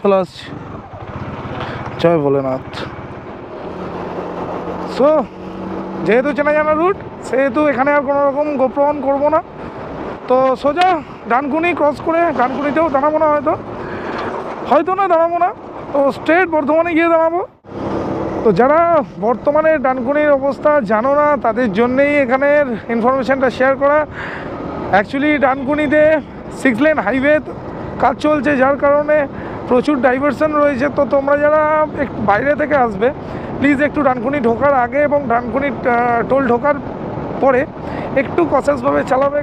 চলে আসছি। জয় ভোলেনাথ। সো যেহেতু চেনা জানা রুট, সেহেতু এখানে আর কোনো রকম গোপ্রহণ করবো না। তো সোজা ডানকুনি ক্রস করে, ডানকুনিতেও দাঁড়াবো না, হয়তো না দাঁড়াবো না, তো স্ট্রেট বর্ধমানে গিয়ে দাঁড়াবো। তো যারা বর্তমানে ডানকুনির অবস্থা জানো না, তাদের জন্যেই এখানের ইনফরমেশানটা শেয়ার করা। অ্যাকচুয়ালি ডানকুনিতে 6 লেন হাইওয়ে কাজ চলছে, যার কারণে প্রচুর ডাইভারশন রয়েছে। তো তোমরা যারা একটু বাইরে থেকে আসবে, প্লিজ একটু ডানকুনি ঢোকার আগে এবং ডানকুনি টোল ঢোকার পরে একটু কনসাসভাবে চালাবে।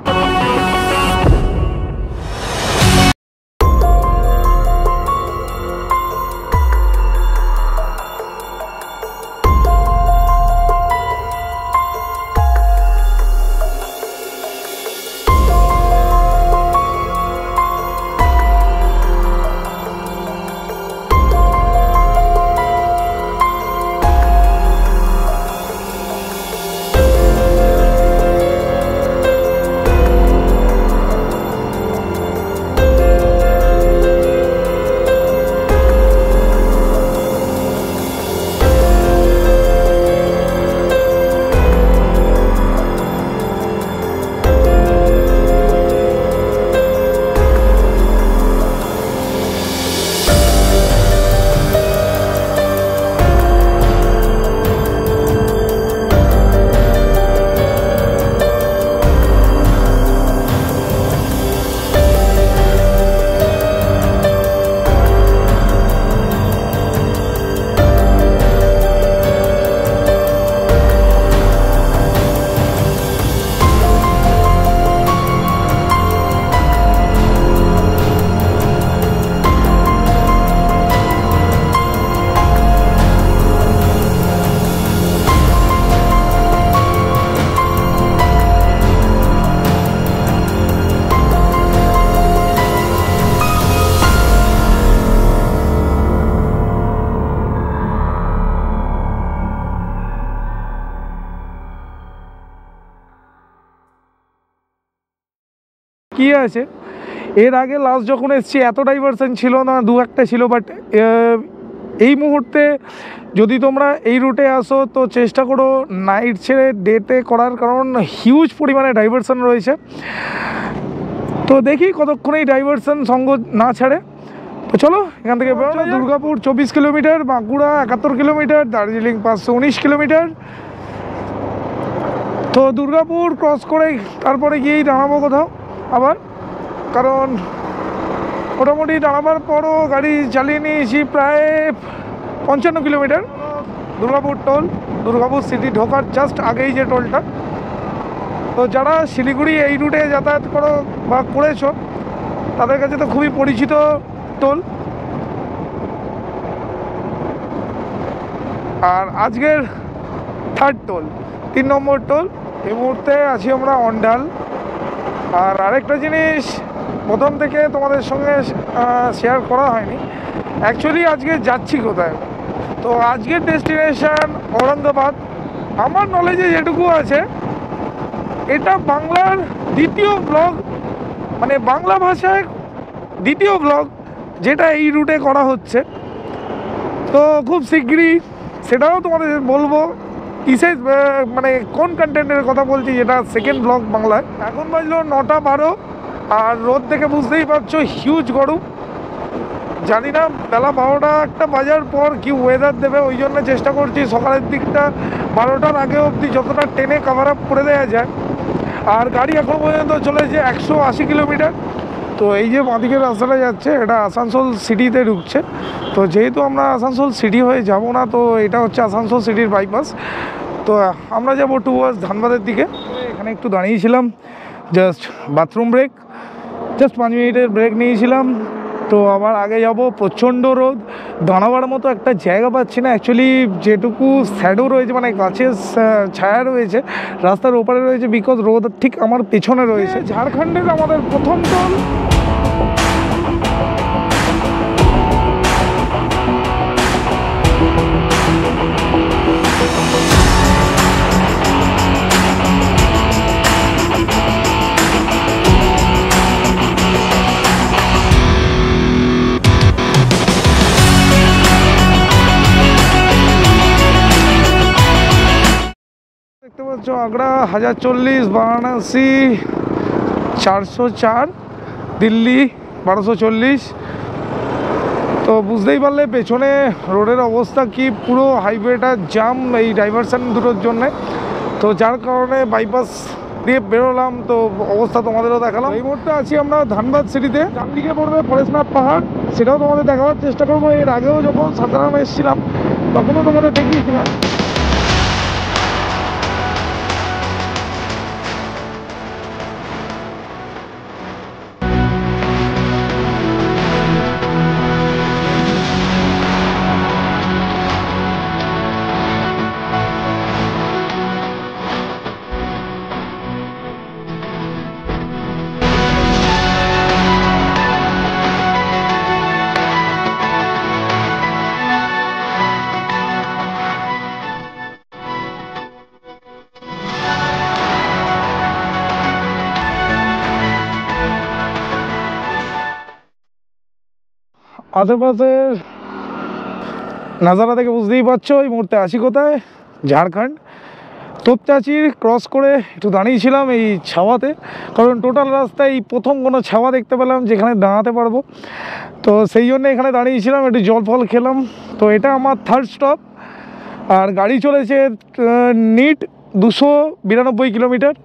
কি আছে, এর আগে লাস্ট যখন এসছি এত ডাইভারশন ছিল না, 2-1টা ছিল। বাট এই মুহূর্তে যদি তোমরা এই রুটে আসো, তো চেষ্টা করো নাইট ছেড়ে ডেতে করার, কারণ হিউজ পরিমাণে ডাইভারশন রয়েছে। তো দেখি কতক্ষণ এই ডাইভারশন সঙ্গ না ছাড়ে। তো চলো এখান থেকে বেরোনো। Durgapur 24 kilometre, Bankura 71 kilometre, Darjeeling 519 kilometre. তো দুর্গাপুর ক্রস করে তারপরে গিয়েই দাঁড়াবো কোথাও আবার, কারণ মোটামুটি দাঁড়াবার পরও গাড়ি চালিয়ে নিয়েছি প্রায় 55 kilometre. Durgapur toll, Durgapur city ঢোকার জাস্ট আগেই যে টোলটা। তো যারা শিলিগুড়ি এই রুটে যাতায়াত করো বা করেছো, তাদের কাছে তো খুবই পরিচিত টোল। আর আজকের 3rd টোল, 3 নম্বর টোল। এই মুহূর্তে আছি আমরা অন্ডাল। আর আরেকটা জিনিস প্রথম থেকে তোমাদের সঙ্গে শেয়ার করা হয়নি, অ্যাকচুয়ালি আজকে যাচ্ছি কোথায়। তো আজকের ডেস্টিনেশন ঔরঙ্গাবাদ। আমার নলেজে যেটুকু আছে, এটা বাংলার দ্বিতীয় ব্লগ, মানে বাংলা ভাষায় দ্বিতীয় ব্লগ যেটা এই রুটে করা হচ্ছে। তো খুব শীঘ্রই সেটাও তোমাদের বলবো কিসে, মানে কোন কন্টেন্টের কথা বলছি, যেটা সেকেন্ড ব্লগ বাংলায়। এখন বাজলো 9টা 12, আর রোদ দেখে বুঝতেই পারছো হিউজ গরম। জানি না বেলা 12টা 1টা বাজার পর কি ওয়েদার দেবে, ওই জন্য চেষ্টা করছি সকালের দিকটা 12টার আগে অবধি যতটা টেনে কভার আপ করে দেওয়া যায়। আর গাড়ি এখন পর্যন্ত চলেছে 180 কিলোমিটার। তো এই যে বাঁদিকের রাস্তাটা যাচ্ছে, এটা আসানসোল সিটিতে ঢুকছে। তো যেহেতু আমরা আসানসোল সিটি হয়ে যাব না, তো এটা হচ্ছে আসানসোল সিটির বাইপাস। তো আমরা যাব টুয়ার্ডস ধানবাদের দিকে। এখানে একটু দাঁড়িয়েছিলাম, জাস্ট বাথরুম ব্রেক, জাস্ট 5 মিনিটের ব্রেক নিয়েছিলাম। তো আবার আগে যাব। প্রচণ্ড রোদ, দাঁড়াবার মতো একটা জায়গা পাচ্ছি না। অ্যাকচুয়ালি যেটুকু শ্যাডো রয়েছে, মানে গাছের ছায়া রয়েছে, রাস্তার ওপারে রয়েছে, বিকজ রোদ ঠিক আমার পেছনে রয়েছে। ঝাড়খণ্ডের আমাদের প্রথম টোল। আগ্রা 1040, বারাণসী 404, দিল্লি 1240। তো বুঝতেই পারলে পেছনে রোডের অবস্থা কি, পুরো হাইওয়েটা জাম এই ডাইভারশন দুটোর জন্যে। তো যার কারণে বাইপাস দিয়ে বেরোলাম, তো অবস্থা তোমাদেরও দেখালাম। এই মুহূর্তে আছি আমরা ধানবাদ সিটিতে, ডান দিকে পড়বে ফরেস্টনাথ পাহাড়, সেটাও তোমাদের দেখাবার চেষ্টা করবো। এর আগেও যখন সাসারাম এসেছিলাম তখনও তোমাদের দেখিয়েছিলাম। আশেপাশের নাজারা থেকে বুঝতেই পারছো এই মুহূর্তে আছি কোথায়, ঝাড়খণ্ড। তোপচাঁচি ক্রস করে একটু দাঁড়িয়েছিলাম এই ছাওয়াতে, কারণ টোটাল রাস্তায় এই প্রথম কোনো ছাওয়া দেখতে পেলাম যেখানে দাঁড়াতে পারবো। তো সেই জন্য এখানে দাঁড়িয়েছিলাম, একটু জল ফল খেলাম। তো এটা আমার থার্ড স্টপ, আর গাড়ি চলেছে নিট 292 কিলোমিটার।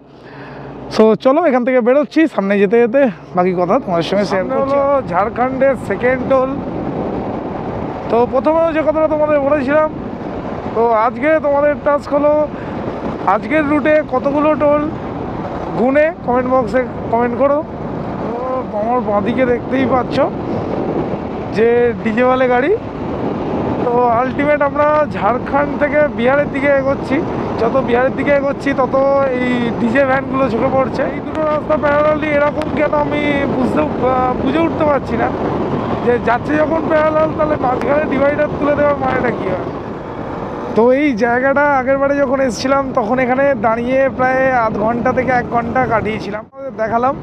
সো চলো এখান থেকে বেরোচ্ছি, সামনে যেতে যেতে বাকি কথা তোমাদের সঙ্গে শেয়ার করছি। ঝাড়খণ্ডের সেকেন্ড টোল। তো প্রথমেও যে কথাটা তোমাদের বলেছিলাম, তো আজকে তোমাদের টাস্ক হলো আজকের রুটে কতগুলো টোল গুনে কমেন্ট বক্সে কমেন্ট করো। তো আমার বাঁদিকে দেখতেই পাচ্ছ যে ডিজেওয়ালে গাড়ি। তো আলটিমেট আমরা ঝাড়খণ্ড থেকে বিহারের দিকে এগোচ্ছি। যত বিহারের দিকে এগোচ্ছি তত এই ডিজে ভ্যানগুলো চোখে পড়ছে। এই দুটো রাস্তা প্যারালালি এরকম কেন আমি বুঝে উঠতে পারছি না, যে যাচ্ছে যখন প্যারালাল তাহলে মাঝখানে ডিভাইডার তুলে দেওয়ার মানেটা কী হয়। তো এই জায়গাটা আগের বারে যখন এসেছিলাম তখন এখানে দাঁড়িয়ে প্রায় আধ ঘন্টা থেকে 1 ঘন্টা কাটিয়েছিলাম। দেখালাম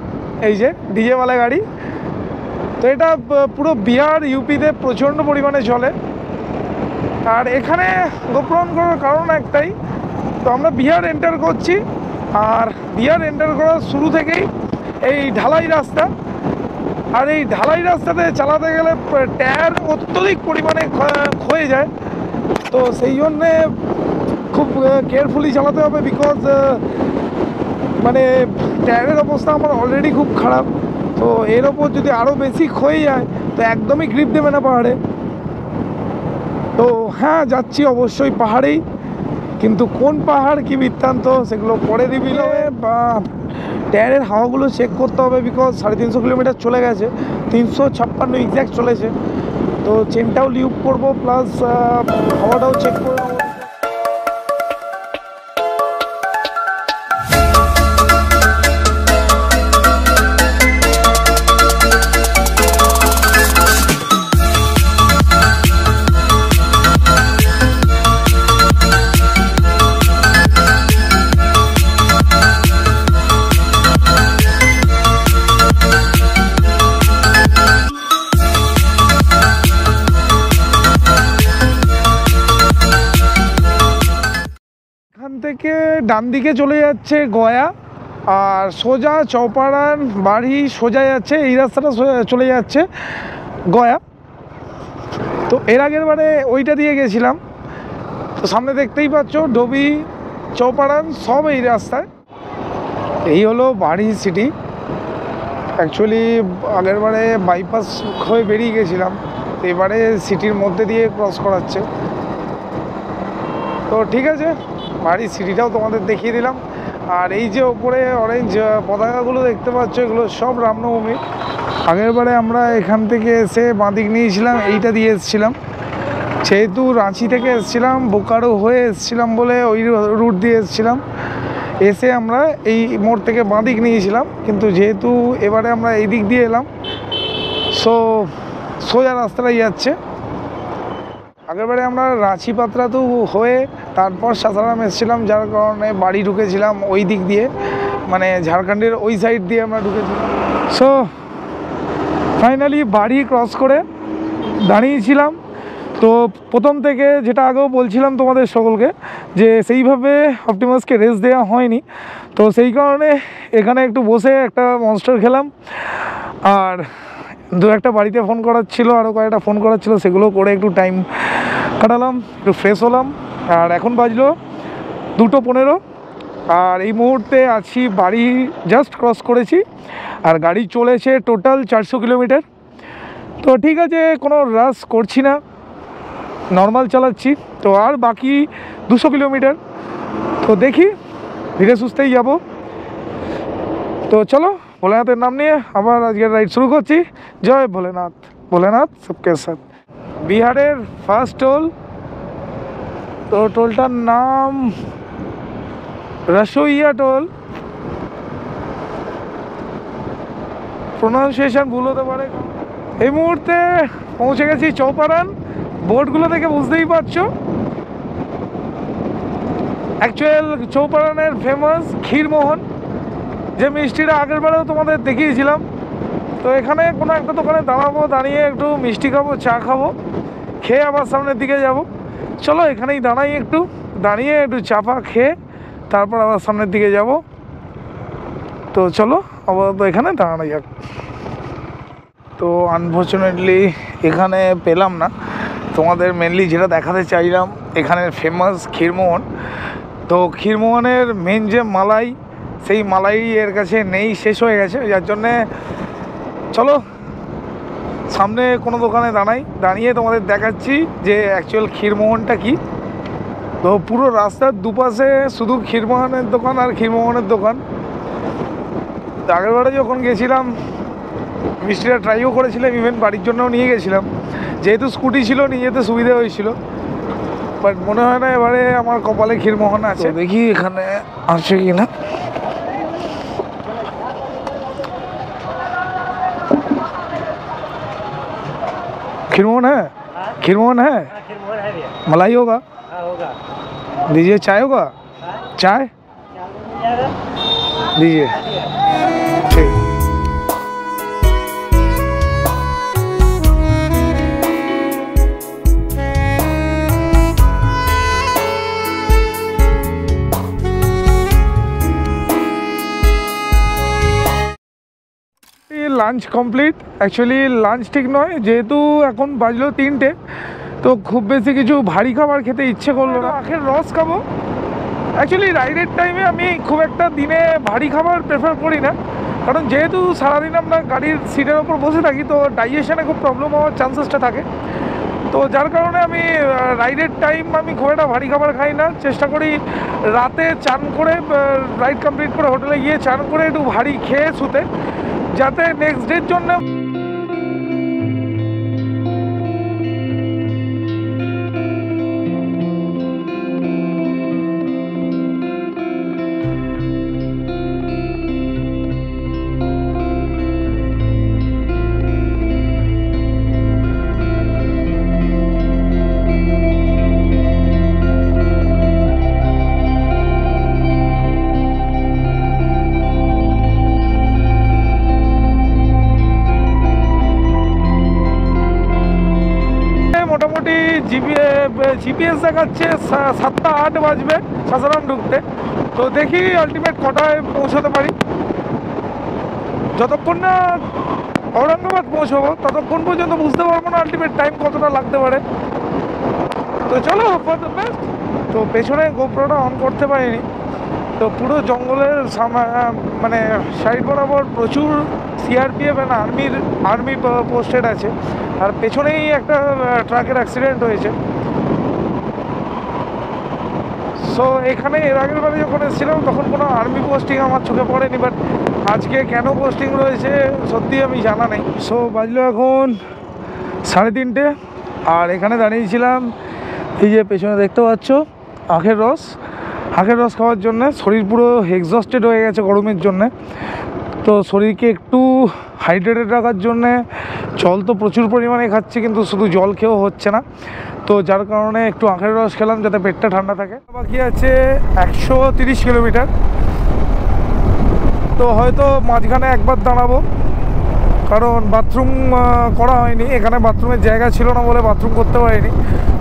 এই যে ডিজেওয়ালা গাড়ি। তো এটা পুরো বিহার ইউপিতে প্রচণ্ড পরিমাণে চলে। আর এখানে গোপন করার কারণ একটাই, তো আমরা বিহার এন্টার করছি, আর বিহার এন্টার করার শুরু থেকেই এই ঢালাই রাস্তা। আর এই ঢালাই রাস্তাতে চালাতে গেলে টায়ার অত্যধিক পরিমাণে ক্ষয়ে যায়। তো সেই জন্যে খুব কেয়ারফুলি চালাতে হবে, বিকজ মানে টায়ারের অবস্থা আমার অলরেডি খুব খারাপ। তো এর ওপর যদি আরও বেশি ক্ষয়ে যায় তো একদমই গ্রিপ দেবে না পাহাড়ে। তো হ্যাঁ, যাচ্ছি অবশ্যই পাহাড়েই, কিন্তু কোন পাহাড় কি বৃত্তান্ত সেগুলো পরে রিভিল হবে। বা টায়ারের হাওয়াগুলো চেক করতে হবে, বিকজ 350 কিলোমিটার চলে গেছে, 356 এক্স্যাক্ট চলেছে। তো চেনটাও লিউপ করবো, প্লাস হাওয়াটাও চেক করবো। থেকে ডান দিকে চলে যাচ্ছে গয়া, আর সোজা চৌপাড়ান বাড়ি সোজা যাচ্ছে, এই রাস্তাটা চলে যাচ্ছে গয়া। তো এর আগের বারে ওইটা দিয়ে গেছিলাম। তো সামনে দেখতেই পাচ্ছ ডোবি, চৌপাড়ান সব এই রাস্তায়। এই হলো বাড়ি সিটি। অ্যাকচুয়ালি আগের বারে বাইপাস হয়ে বেরিয়ে গেছিলাম, তো এবারে সিটির মধ্যে দিয়ে ক্রস করাচ্ছে। তো ঠিক আছে, বাড়ির সিটিটাও তোমাদের দেখিয়ে দিলাম। আর এই যে ওপরে অরেঞ্জ পতাকাগুলো দেখতে পাচ্ছ, এগুলো সব রামনবমী। আগের বারে আমরা এখান থেকে এসে বাঁদিক নিয়েছিলাম, এইটা দিয়ে এসেছিলাম। যেহেতু রাঁচি থেকে এসেছিলাম, বোকারো হয়ে এসেছিলাম বলে ওই রুট দিয়ে এসেছিলাম। এসে আমরা এই মোড় থেকে বাঁদিক নিয়েছিলাম, কিন্তু যেহেতু এবারে আমরা এই দিক দিয়ে এলাম, সো সোজা রাস্তাটাই যাচ্ছে। আগেরবারে আমরা রাঁচি পাত্রাতু হয়ে তারপর সাসারাম এসেছিলাম, যার কারণে বাড়ি ঢুকেছিলাম ওই দিক দিয়ে, মানে ঝাড়খণ্ডের ওই সাইড দিয়ে আমরা ঢুকেছিলাম। সো ফাইনালি বাড়ি ক্রস করে দাঁড়িয়েছিলাম তো প্রথম থেকে যেটা আগেও বলছিলাম তোমাদের সকলকে যে সেইভাবে অপটিমাসকে রেস্ট দেওয়া হয়নি, তো সেই কারণে এখানে একটু বসে একটা মনস্টার খেলাম, আর দু একটা বাড়িতে ফোন করার ছিল, আরও কয়েকটা ফোন করার ছিল, সেগুলো করে একটু টাইম কাটালাম, একটু ফ্রেশ হলাম। আর এখন বাজলো 2:15, আর এই মুহূর্তে আছি বাড়ি, জাস্ট ক্রস করেছি, আর গাড়ি চলেছে টোটাল 400 কিলোমিটার। তো ঠিক আছে, কোনো রাশ করছি না, নর্মাল চালাচ্ছি। তো আর বাকি 200 কিলোমিটার, তো দেখি ধীরে সুস্থেই যাব। তো চলো ভোলেনাথের নাম নিয়ে আবার আজকের রাইড শুরু করছি। জয় ভোলেনাথ, ভোলেনাথ সবকে সাথ। বিহারের ফার্স্ট টোল, তো টোলটার নাম রসোইয়া টোল, প্রোনাউন্সিয়েশন ভুল হতে পারে। এই মুহূর্তে পৌঁছে গেছি চৌপাড়ান, বোর্ডগুলো দেখে বুঝতেই পারছো। অ্যাকচুয়াল চৌপাড়ানের ফেমাস ক্ষীরমোহন, যে মিষ্টিটা আগের বারেও তোমাদের দেখিয়েছিলাম। তো এখানে কোনো একটা দোকানে দাঁড়াবো, দাঁড়িয়ে একটু মিষ্টি খাবো, চা খাবো, খেয়ে আবার সামনের দিকে যাব। চলো এখানেই দাঁড়াই, একটু দাঁড়িয়ে একটু চা ফা খেয়ে তারপর আবার সামনের দিকে যাব। তো চলো আপাতত এখানে দাঁড়ানো যাক। তো আনফর্চুনেটলি এখানে পেলাম না, তোমাদের মেনলি যেটা দেখাতে চাইলাম এখানের ফেমাস ক্ষীরমোহন। তো ক্ষীরমোহনের মেন যে মালাই, সেই মালাই এর কাছে নেই, শেষ হয়ে গেছে, যার জন্যে চলো সামনে কোনো দোকানে দাঁড়াই, দাঁড়িয়ে তোমাদের দেখাচ্ছি যে অ্যাকচুয়াল ক্ষীরমোহনটা কি। তো পুরো রাস্তার দুপাশে শুধু ক্ষীরমোহনের দোকান আর ক্ষীরমোহনের দোকান। আগেরবারে যখন গেছিলাম মিষ্টিটা ট্রাইও করেছিলাম, ইভেন বাড়ির জন্যও নিয়ে গেছিলাম, যেহেতু স্কুটি ছিল নিয়ে যেতে সুবিধা হয়েছিল। বাট মনে হয় না এবারে আমার কপালে ক্ষীরমোহন আছে, দেখি এখানে আছে কি না। खीरमोहन है, खीरमोहन है, मलाई होगा, दीजिए। चाय होगा, चाय दीजिए, ठीक। লাঞ্চ কমপ্লিট, অ্যাকচুয়ালি লাঞ্চ ঠিক নয়, যেহেতু এখন বাজলো 3টে, তো খুব বেশি কিছু ভারী খাবার খেতে ইচ্ছে করলো না। আখের রস খাবো। অ্যাকচুয়ালি রাইডের টাইমে আমি খুব একটা দিনে ভারী খাবার প্রেফার করি না, কারণ যেহেতু সারাদিন আমরা গাড়ির সিটের ওপর বসে থাকি, তো ডাইজেশনে খুব প্রবলেম হওয়ার চান্সেসটা থাকে। তো যার কারণে আমি রাইডের টাইম আমি খুব একটা ভারী খাবার খাই না, চেষ্টা করি রাতে চান করে, রাইড কমপ্লিট করে হোটেলে গিয়ে চান করে একটু ভারী খেয়ে শুতে, যাতে নেক্সট ডের জন্য মোটামুটি জিপিএস দেখাচ্ছে 7টা 8 বাজবে সাসারাম ঢুকতে। তো দেখি আলটিমেট কটায় পৌঁছতে পারি। যতক্ষণ না ঔরঙ্গাবাদ পৌঁছবো ততক্ষণ পর্যন্ত বুঝতে পারবো না আলটিমেট টাইম কতটা লাগতে পারে। তো চলো ফর দ্য বেস্ট। তো পেছনে গোপ্রোটা অন করতে পারিনি, তো পুরো জঙ্গলের মানে সাইড বরাবর প্রচুর সিআরপিএফ অ্যান্ড আর্মি পোস্টেড আছে, আর পেছনেই একটা ট্রাকের অ্যাক্সিডেন্ট হয়েছে। সো এখানে এর আগের বারে যখন এসেছিলাম তখন কোনো আর্মি পোস্টিং আমার চোখে পড়েনি, বাট আজকে কেন পোস্টিং রয়েছে সত্যি আমি জানা নেই। সো বাজলো এখন 3:30, আর এখানে দাঁড়িয়েছিলাম এই যে পেছনে দেখতে পাচ্ছ আখের রস খাওয়ার জন্য। শরীর পুরো এক্সস্টেড হয়ে গেছে গরমের জন্যে, তো শরীরকে একটু হাইড্রেটেড রাখার জন্যে জল তো প্রচুর পরিমাণে খাচ্ছি, কিন্তু শুধু জল খেয়েও হচ্ছে না, তো যার কারণে একটু আখের রস খেলাম যাতে পেটটা ঠান্ডা থাকে। বাকি আছে 130 কিলোমিটার, তো হয়তো মাঝখানে একবার দাঁড়াবো, কারণ বাথরুম করা হয়নি, এখানে বাথরুমের জায়গা ছিল না বলে বাথরুম করতে পারিনি।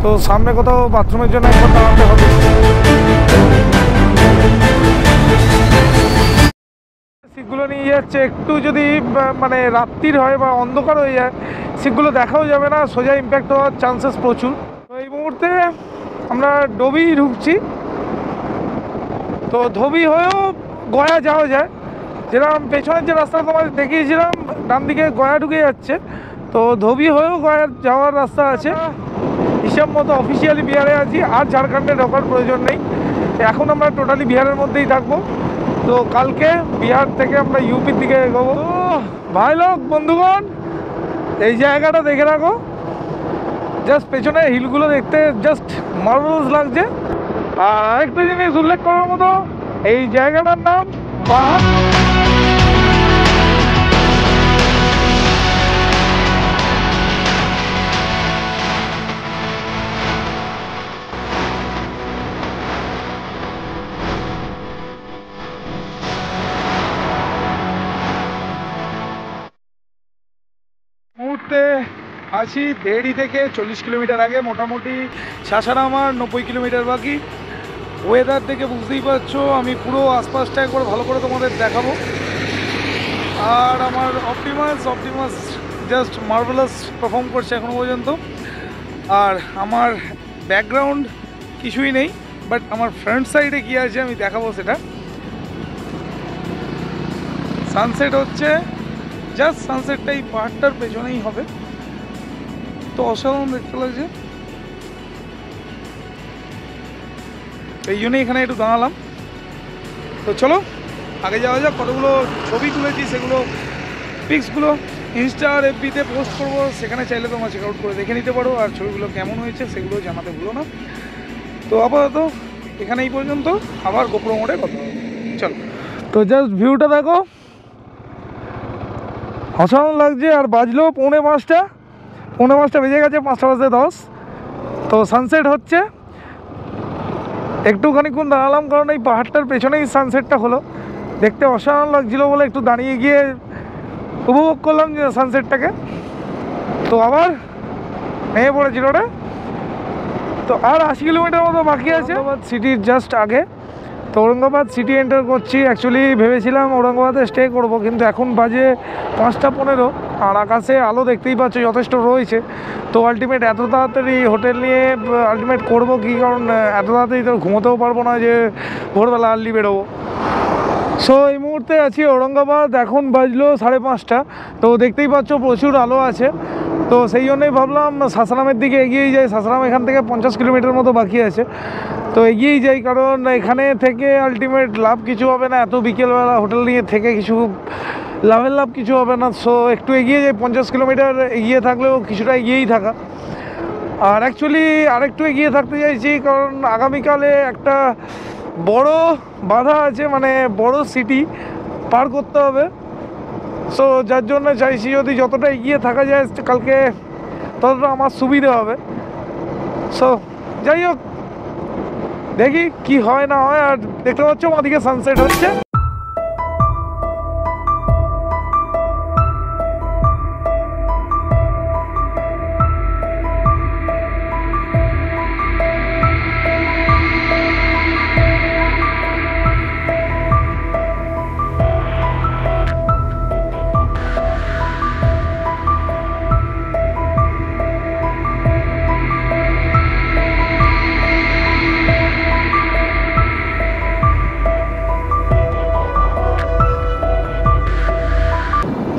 তো সামনে কোথাও বাথরুমের জন্য একবার দাঁড়াতে হবে। সিটগুলো নিয়ে যাচ্ছে, একটু যদি মানে রাত্রির হয় বা অন্ধকার হয়ে যায় সিটগুলো দেখাও যাবে না, সোজা ইম্প্যাক্ট হওয়ার চান্সেস প্রচুর। তো এই মুহূর্তে আমরা ডোবি ঢুকছি। তো ধোবি হয়েও গয়া যাওয়া যায়, যেরকম পেছনের যে রাস্তা তোমাদের দেখিয়েছিলাম ডান দিকে গয়া ঢুকে যাচ্ছে, তো ধোবি হয়েও গয়া যাওয়ার রাস্তা আছে। হিসাব মতো অফিসিয়ালি বিহারে আছি, আর ঝাড়খণ্ডে ঢোকার প্রয়োজন নেই। এখন আমরা টোটালি বিহারের মধ্যেই থাকবো। তো কালকে বিহার থেকে আমরা ইউপির দিকে এগোবো। তো ভাই লোক বন্ধুগণ, এই জায়গাটা দেখে রাখো, জাস্ট পেছনে হিলগুলো দেখতে জাস্ট মার্ভেলাস লাগছে। আর আরেকটা জিনিস উল্লেখ করার মতো, এই জায়গাটার নাম পাহাড়। মুহূর্তে আছি দেহরি থেকে 40 কিলোমিটার আগে, মোটামুটি সাসারামার 90 কিলোমিটার বাকি। ওয়েদার দেখে বুঝতেই পারছো আমি পুরো আশপাশটা একবার ভালো করে তোমাদের দেখাবো। আর আমার অপটিমাস জাস্ট মার্ভেলাস পারফর্ম করছে এখনো পর্যন্ত। আর আমার ব্যাকগ্রাউন্ড কিছুই নেই, বাট আমার ফ্রন্ট সাইডে কী আছে আমি দেখাবো সেটা। সানসেট হচ্ছে, জাস্ট সানসেটটা এই পাহাড়টার পেছনেই হবে। তো অসাধারণ দেখতে লাগছে, এই জন্যই এখানে একটু দাঁড়ালাম। তো চলো আগে যাওয়া যাক। কতগুলো ছবি তুলেছি, সেগুলো পিক্সগুলো ইনস্টা আর এফবিতে পোস্ট করবো, সেখানে চাইলে তোমরা চেক আউট করে দেখে নিতে পারো। আর ছবিগুলো কেমন হয়েছে সেগুলো জানাতে ভুলো না। তো আপাতত এখানে এই পর্যন্ত, আবার গোপ্রো মোডে কথা হবে। চলো, তো জাস্ট ভিউটা দেখো, অসাধারণ লাগছে। আর বাজলো 5:45 বেজে গেছে, 5:10। তো সানসেট হচ্ছে, একটুখানিক্ষণ দাঁড়ালাম কারণ এই পাহাড়টার পেছনেই সানসেটটা হলো। দেখতে অসাধারণ লাগছিলো বলে একটু দাঁড়িয়ে গিয়ে উপভোগ করলাম যে সানসেটটাকে। তো আবার নেমে পড়েছিল ওটা। তো আর 80 কিলোমিটার মতো বাকি আছে ঔরঙ্গাবাদ সিটির জাস্ট আগে। তো ঔরঙ্গাবাদ সিটি এন্টার করছি। অ্যাকচুয়ালি ভেবেছিলাম ঔরঙ্গাবাদে স্টে করব, কিন্তু এখন বাজে 5:15 আর আকাশে আলো দেখতেই পাচ্ছ যথেষ্ট রয়েছে। তো আলটিমেট এত তাড়াতাড়ি হোটেল নিয়ে আলটিমেট করবো কি, কারণ এত তাড়াতাড়ি তো ঘুমোতেও পারবো না যে ভোরবেলা আর্লি বেরোবো। সো এই মুহূর্তে আছি ঔরঙ্গাবাদ, এখন বাজলো 5:30। তো দেখতেই পাচ্ছ প্রচুর আলো আছে। তো সেই জন্যই ভাবলাম সাসারামের দিকে এগিয়েই যাই। সাসারাম এখান থেকে 50 কিলোমিটার মতো বাকি আছে। তো এগিয়েই যাই, কারণ এখানে থেকে আলটিমেট লাভ কিছু হবে না, এত বিকেলবেলা হোটেল নিয়ে থেকে কিছু লাভ কিছু হবে না। সো একটু এগিয়ে যাই, 50 কিলোমিটার এগিয়ে থাকলেও কিছুটা এগিয়েই থাকা। আর অ্যাকচুয়ালি আরেকটু এগিয়ে থাকতে চাইছি, কারণ আগামীকালে একটা বড় বাধা আছে, মানে বড় সিটি পার করতে হবে। সো যার জন্য চাইছি যদি যতটা এগিয়ে থাকা যায় কালকে ততটা আমার সুবিধা হবে। সো যাই হোক, দেখি কি হয় না হয়। আর দেখতে পাচ্ছ আমাদিকে সানসেট হচ্ছে।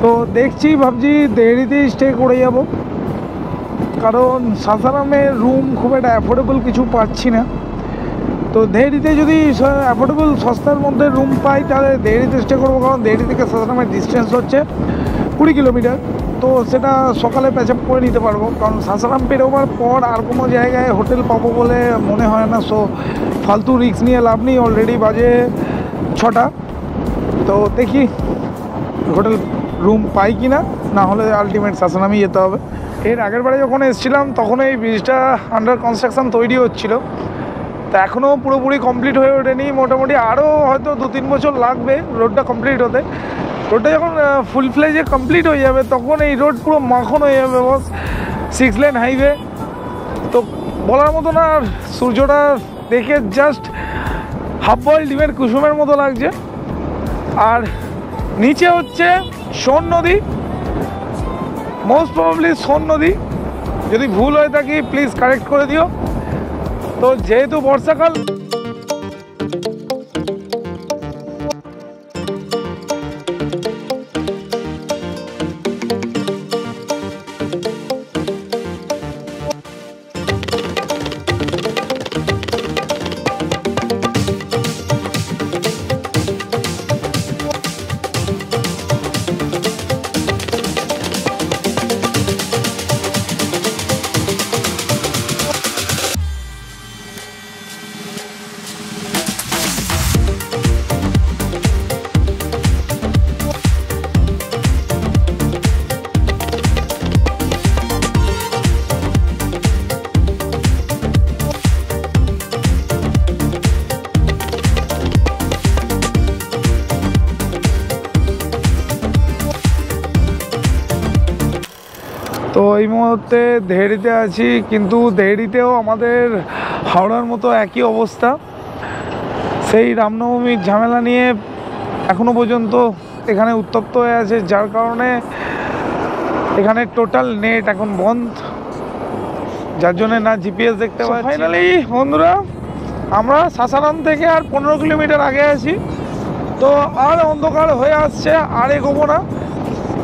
তো দেখছি, ভাবছি দেহরিতেই স্টে করে যাব, কারণ সাসারামে রুম খুব একটা অ্যাফোর্ডেবল কিছু পাচ্ছি না। তো দেহরিতে যদি অ্যাফোর্ডেবল সস্তার মধ্যে রুম পাই তাহলে দেহরিতে স্টে করবো, কারণ দেহরি থেকে সাসারামের ডিস্টেন্স হচ্ছে 20 কিলোমিটার। তো সেটা সকালে প্যাচআপ করে নিতে পারবো, কারণ সাসারাম পেরোবার পর আর কোনো জায়গায় হোটেল পাবো বলে মনে হয় না। সো ফালতু রিস্ক নিয়ে লাভ নেই, অলরেডি বাজে 6টা। তো দেখি হোটেল রুম পাই কি না হলে আলটিমেট সাসারামই যেতে হবে। এর আগের বারে যখন এসেছিলাম তখন এই ব্রিজটা আন্ডার কনস্ট্রাকশান তৈরি হচ্ছিলো। তো এখনও পুরোপুরি কমপ্লিট হয়ে ওঠেনি, মোটামুটি আরও হয়তো 2-3 বছর লাগবে রোডটা কমপ্লিট হতে। রোডটা যখন ফুল ফ্লেজে কমপ্লিট হয়ে যাবে তখন এই রোড পুরো মাখন হয়ে যাবে বস, 6 লেন হাইওয়ে। তো বলার মতো না, সূর্যটা দেখে জাস্ট হাফ বয়েল ডিমের কুসুমের মতো লাগছে। আর নিচে হচ্ছে সোন নদী, মোস্ট প্রবাবলি সোন নদী, যদি ভুল হয়ে থাকি প্লিজ কারেক্ট করে দিও। তো যেহেতু বর্ষাকাল, তো এই মুহূর্তে দেহরিতে আছি, কিন্তু দেহরিতেও আমাদের হাওড়ার মতো একই অবস্থা। সেই রামনবমীর ঝামেলা নিয়ে এখনও পর্যন্ত এখানে উত্তপ্ত হয়ে আছে, যার কারণে এখানে টোটাল নেট এখন বন্ধ, যার জন্য না জিপিএস দেখতে পাচ্ছি। ফাইনালি বন্ধুরা, আমরা সাসারাম থেকে আর 15 কিলোমিটার আগে আছি। তো আর অন্ধকার হয়ে আসছে, আর এগোবো না।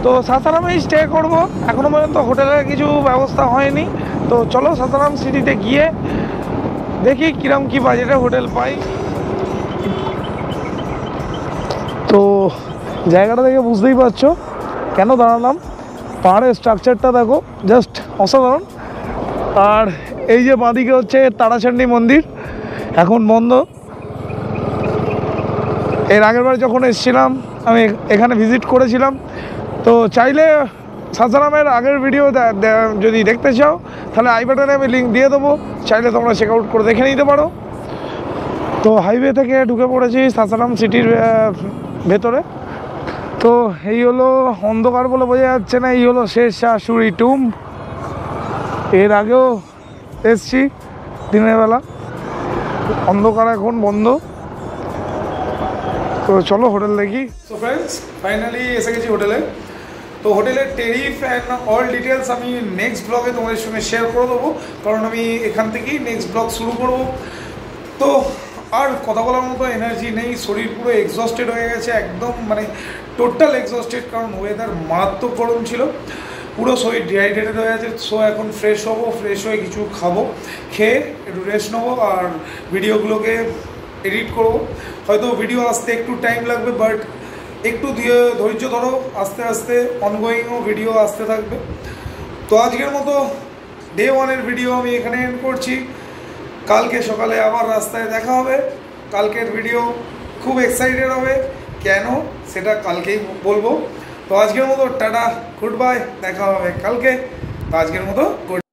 তো সাসারামেই স্টে করব, এখনও পর্যন্ত হোটেলের কিছু ব্যবস্থা হয়নি। তো চলো সাসারাম সিটিতে গিয়ে দেখি কিরম কি বাজেটে হোটেল পাই। তো জায়গাটা দেখে বুঝতেই পারছো কেন দাঁড়ালাম, পাহাড়ের স্ট্রাকচারটা দেখো জাস্ট অসাধারণ। আর এই যে বাঁদিকে হচ্ছে তারাচণ্ডী মন্দির, এখন বন্ধ। এর আগের বার যখন এসেছিলাম আমি এখানে ভিজিট করেছিলাম। তো চাইলে সাসারামের আগের ভিডিও যদি দেখতে চাও তাহলে আই বাটনে আমি লিঙ্ক দিয়ে দেবো, চাইলে তোমরা চেক আউট করে দেখে নিতে পারো। তো হাইওয়ে থেকে ঢুকে পড়েছি সাসারাম সিটির ভেতরে। তো এই হলো, অন্ধকার বলে বোঝা যাচ্ছে না, এই হলো শেষ শাশুড়ি টুম। এর আগেও এসছি দিনের বেলা, অন্ধকার এখন বন্ধ। তো চলো হোটেল দেখি। সো ফ্রেন্ডস, ফাইনালি এসে গেছি হোটেলে। তো হোটেলের টেরিফ অ্যান্ড অল ডিটেলস আমি নেক্সট ব্লগে তোমাদের সঙ্গে শেয়ার করে দেবো, কারণ আমি এখান থেকেই নেক্সট ব্লগ শুরু করব। তো আর কথা বলার মতো এনার্জি নেই, শরীর পুরো এক্সস্টেড হয়ে গেছে, একদম মানে টোটাল এক্সস্টেড, কারণ ওয়েদার মারাত্মক গরম ছিল, পুরো শরীর ডিহাইড্রেটেড হয়ে আছে। সো এখন ফ্রেশ হবো, ফ্রেশ হয়ে কিছু খাবো, খেয়ে একটু রেস্ট নেবো, আর ভিডিওগুলোকে এডিট করব। হয়তো ভিডিও আসতে একটু টাইম লাগবে, বাট একটু ধৈর্য ধরো, আস্তে আস্তে অনগোয়িংও ভিডিও আসতে থাকবে। তো আজকের মতো ডে 1-এর ভিডিও আমি এখানে এন্ড করছি। কালকে সকালে আবার রাস্তায় দেখা হবে। কালকের ভিডিও খুব এক্সাইটেড হবে, কেন সেটা কালকেই বলবো। তো আজকের মতো টাটা, গুড বাই, দেখা হবে কালকে। তো আজকের মতো গুড।